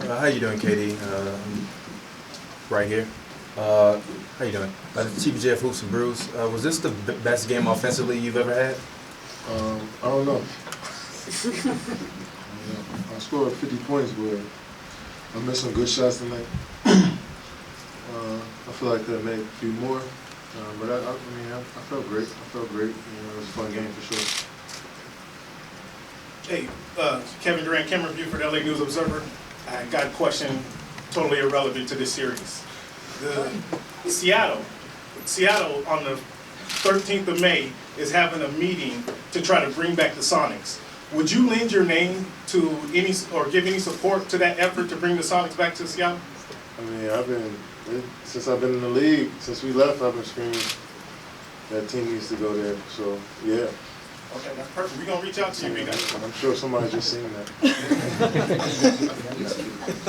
How you doing, KD? Right here. How you doing? TPJ of HoopsNBrews. Was this the best game offensively you've ever had? I don't know. I scored 50 points, but I missed some good shots tonight. I feel like I could have made a few more, but I felt great. I felt great. It was a fun game for sure. Hey, Kevin Durant, camera review for the LA News Observer. I got a question totally irrelevant to this series. Seattle on the 13th of May is having a meeting to try to bring back the Sonics. Would you lend your name to any or give any support to that effort to bring the Sonics back to Seattle? I mean, since I've been in the league, since we left, I've been screaming that team needs to go there. So yeah. Okay, that's perfect. We're gonna reach out to you, big guy. I'm sure somebody just seen that.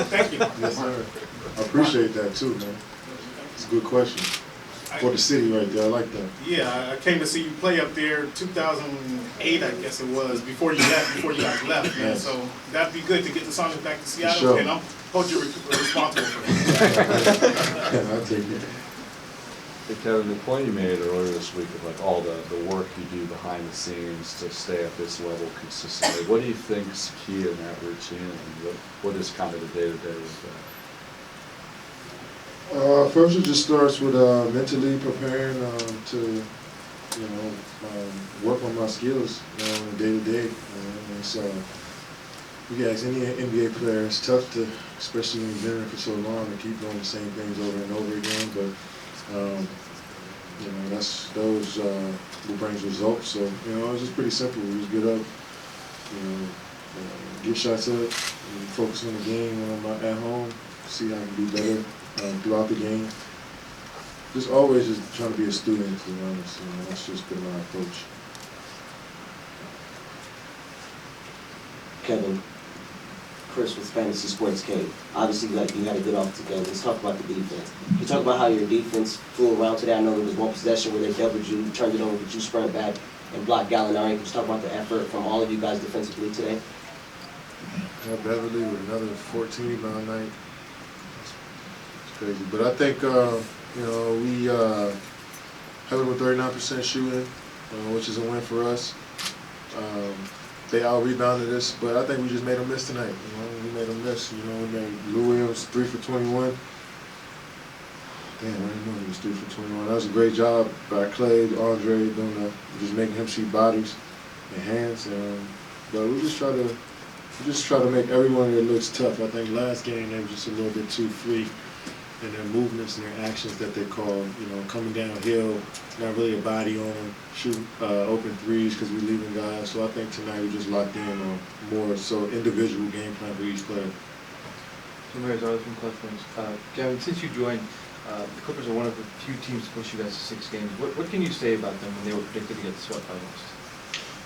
Thank you. Yes, sir. I appreciate that too, man. It's a good question. For the city right there, I like that. Yeah, I came to see you play up there 2008, I guess it was, before you guys left, man. Yes. So that'd be good to get the Sonics back to Seattle, sure. and I'll hold you responsible for that. I'll take it. Hey Kevin, the point you made earlier this week of like all the work you do behind the scenes to stay at this level consistently, what do you think's key in that routine, and what is kind of the day-to-day with that? First, it just starts with mentally preparing to, work on my skills on a day-to-day. And so, you guys, any NBA player, it's tough to, especially when you've been in it for so long, to keep doing the same things over and over again. But that's those what brings results. So it's just pretty simple. We just get up, get shots up, and focus on the game when I'm at home, see how I can do better throughout the game. Just always just trying to be a student, to be honest. That's just been my approach. Kevin, Chris with Fantasy Sports K. Obviously, you had a good offensive game. Let's talk about the defense. Can you talk about how your defense flew around today? I know there was one possession where they doubled you, turned it over, but you sprint back and blocked Gallinari. Can you talk about the effort from all of you guys defensively today? Yeah, Beverly with another 14 rebound night. It's crazy. But I think, we have it with 39% shooting, which is a win for us. They out-rebounded us, but I think we just made them miss tonight. We made them miss. We made Lou Williams 3 for 21. Damn, I didn't know he was 3 for 21. That was a great job by Clay, Andre, just making him shoot bodies and hands. But we just try to make everyone that looks tough. I think last game they were just a little bit too free in their movements and their actions that they call, coming downhill, not really a body on, shooting open threes because we're leaving guys. So I think tonight we just locked in on more so individual game plan for each player. So Mary's always been questions. Kevin, since you joined, the Clippers are one of the few teams to push you guys to 6 games. What can you say about them when they were predicted to get swept by most?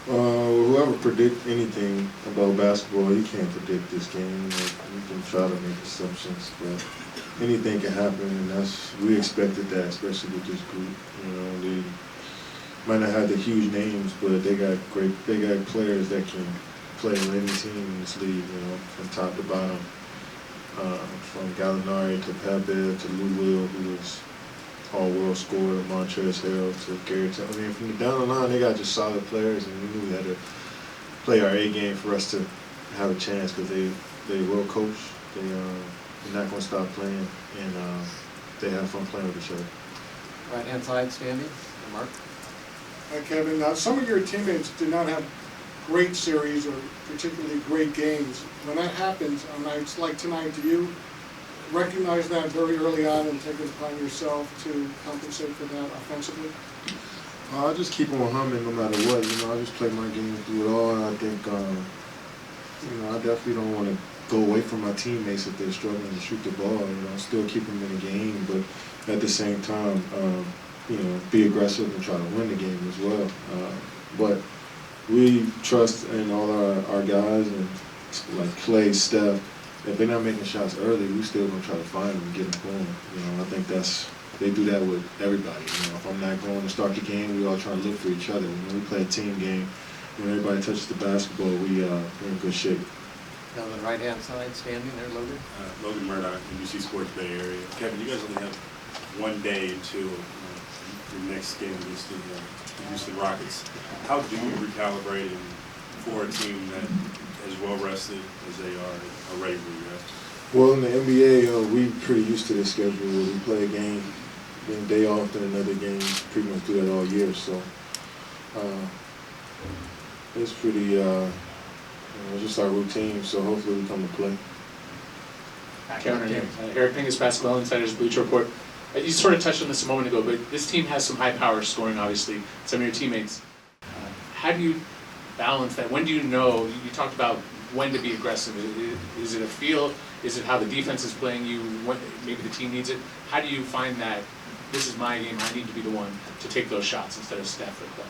Whoever predict anything about basketball, you can't predict this game. You can try to make assumptions, but anything can happen, and we expected that, especially with this group. They might not have the huge names, but they got players that can play with any team in this league. From top to bottom, from Gallinari to Pavy to Lou Will, who was all-world scorer, Montrezl Harrell to Garrett. From the down the line, they got just solid players, and we knew we had to play our A game for us to have a chance because they well coached. They're not going to stop playing, and they have fun playing with each other. Right-hand side, standing. Mark. Hi, Kevin. Some of your teammates did not have great series or particularly great games. When that happens on nights like tonight, do you recognize that very early on and take it upon yourself to compensate for that offensively? I just keep on humming no matter what. I just play my game through it all, and I think, I definitely don't want to go away from my teammates if they're struggling to shoot the ball. Still keep them in the game, but at the same time, be aggressive and try to win the game as well. But we trust in all our guys, and like Clay, Steph. If they're not making shots early, we still gonna try to find them and get them going. I think they do that with everybody. If I'm not going to start the game, we all try to look for each other. When we play a team game, when everybody touches the basketball, we're in good shape. Down on the right-hand side, standing there, Logan. Logan Murdoch, NBC Sports Bay Area. Kevin, you guys only have one day until your next game against the Houston Rockets. How do you recalibrate for a team that as well rested as they are ready for you guys? Well, in the NBA, we pretty used to this schedule. We play a game, then a day off, then another game. Pretty much do that all year. So it's pretty just our routine. So hopefully we come to play. Kevin, Eric Pingus, Basketball Insider's Bleacher Report. You sort of touched on this a moment ago, but this team has some high power scoring, obviously, some of your teammates. How do you balance that? When do you know? You talked about when to be aggressive. Is it a feel? Is it how the defense is playing you? When maybe the team needs it? How do you find that this is my game, I need to be the one to take those shots instead of Steph or Clay?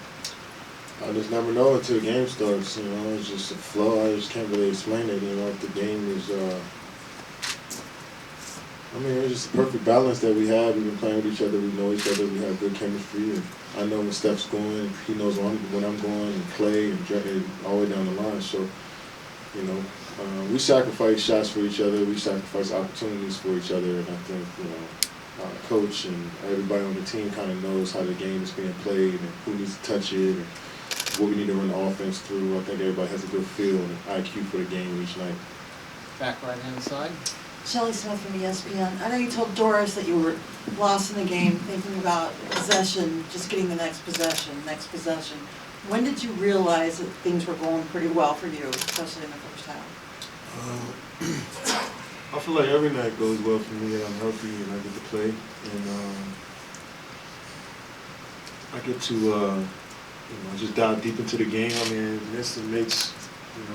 I just never know until the game starts. It's just a flow. I just can't really explain it. If the game is, it's just a perfect balance that we have. We've been playing with each other. We know each other. We have good chemistry. And I know when Steph's going. He knows when I'm going. And Clay and all the way down the line. So, we sacrifice shots for each other. We sacrifice opportunities for each other. And I think, our coach and everybody on the team kind of knows how the game is being played and who needs to touch it and what we need to run the offense through. I think everybody has a good feel and IQ for the game each night. Back right-hand side. Shelley Smith from ESPN. I know you told Doris that you were lost in the game, thinking about possession, just getting the next possession. When did you realize that things were going pretty well for you, especially in the first half? I feel like every night goes well for me and I'm healthy and I get to play. And I get to just dive deep into the game. Instant makes,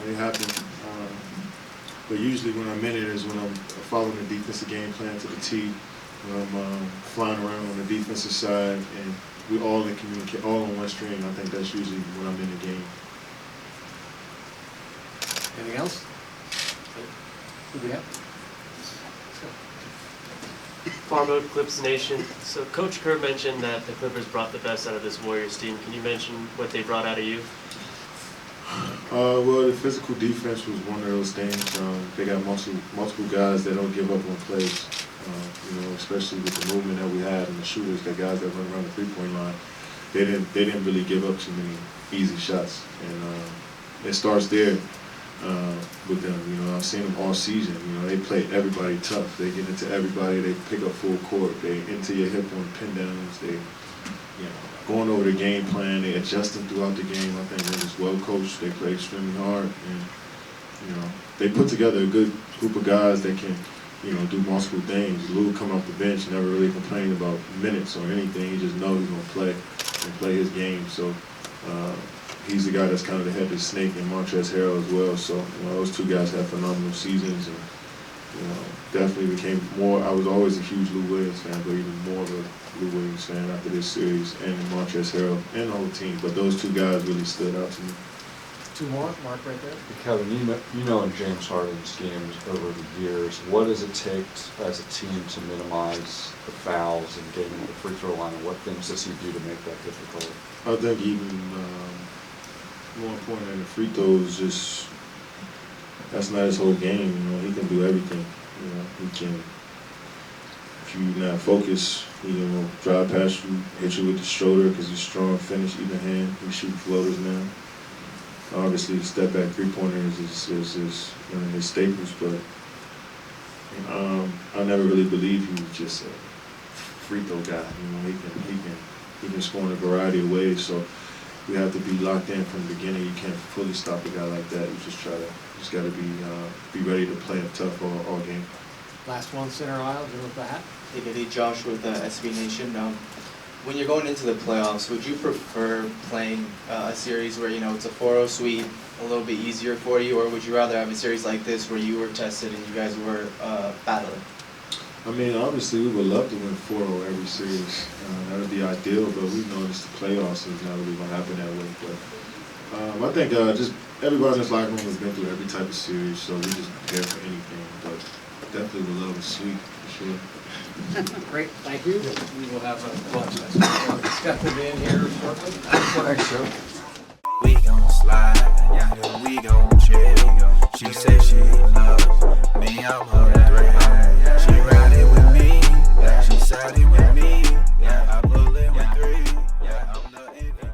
it happen. But usually when I'm in it is when I'm following the defensive game plan to the T, when I'm flying around on the defensive side, and we're all in communicate, all on one stream. I think that's usually when I'm in the game. Anything else? Who do we have? Farmo, Clips Nation. So Coach Kerr mentioned that the Clippers brought the best out of this Warriors team. Can you mention what they brought out of you? Well, the physical defense was one of those things. They got multiple guys that don't give up on plays. Especially with the movement that we had and the shooters, the guys that run around the three-point line. They didn't really give up too many easy shots, and it starts there with them. I've seen them all season. They play everybody tough. They get into everybody. They pick up full court. They into your hip on pin downs. They, going over the game plan. They adjusting throughout the game. I think they're just well coached. They play extremely hard, and they put together a good group of guys that can, do multiple things. Lou come off the bench, never really complained about minutes or anything. He just knows he's gonna play and play his game. So he's the guy that's kind of the head of the snake, and Montrezl Harrell as well. So those two guys had phenomenal seasons, and definitely became more. I was always a huge Lou Williams fan, but even more of a Lou Williams fan after this series, and Montrezl Harrell and the whole team. But those two guys really stood out to me. Two more, Mark right there. Kevin, you know in James Harden's games over the years, what does it take as a team to minimize the fouls and getting to the free throw line, and what things does he do to make that difficult? I think even more important than the free throws, just that's not his whole game. He can do everything. He can. If you're not focused, he can drive past you, hit you with the shoulder because he's strong, finish, even hand. He shoots floaters now. Obviously, the step back three-pointers is his staples, but I never really believed he was just a free throw guy. He can score in a variety of ways. So we have to be locked in from the beginning. You can't fully stop a guy like that. You just got to be ready to play him tough all game. Last one, center aisle, Jim with the hat. Hey, Josh with SB Nation. When you're going into the playoffs, would you prefer playing a series where it's a 4-0 sweep, a little bit easier for you, or would you rather have a series like this where you were tested and you guys were battling? Obviously we would love to win 4-0 every series. That would be ideal, but we know it's the playoffs, so it's not really going to happen that way. But I think just everybody in this locker room has been through every type of series, so we just prepare for anything. But definitely would love a sweep for sure. Great, thank you. We will have a step in here shortly. Thanks, Joe. We gon' slide, yeah, we gon' chill. She say she loves me, I'm her threat. She riding with me, she siding with